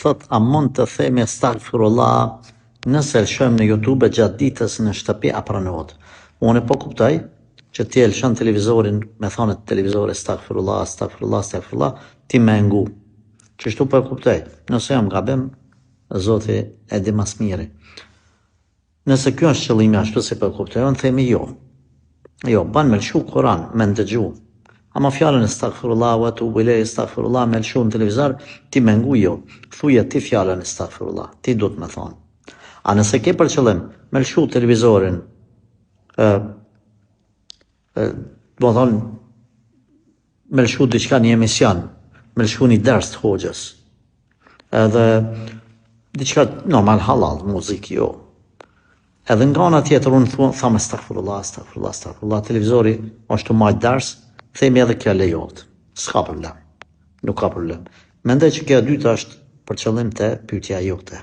thot, a mund të themi astaghfirullah nëse lëshojmë në YouTube gjatë ditës në shtëpi a pranohet? Unë po kuptoj që ti lëshon televizorin me thonë të televizori astaghfirullah, astaghfirullah, astaghfirullah, ti me ngu. Qështu po kuptoj, nëse jam gabim, Zoti e di mas miri. Nëse kjo është qëllimi ashtu si po kuptoj, unë themi jo. Jo, ban me lëshu Kur'an, me ndëgju. Ama fjalën astaghfirullah wa atubu ilej, astaghfirullah me lëshu në televizor, ti me ngu jo. Thuje ti fjalën astaghfirullah, ti du të me thonë. A nëse ke për qëllim me lëshu televizorin, do të thonë me lëshu diçka një emision, me lëshu një ders të hoxhës, edhe diçka normal halal, muzik jo. Edhe nga ana tjetër unë tham astaghfirullah, astaghfirullah, astaghfirullah, televizori është të majtë ders, themi edhe kjo lejohet. S'ka problem. Nuk ka problem. Mendoj që kjo e dyta është për qëllim të pyetja jote.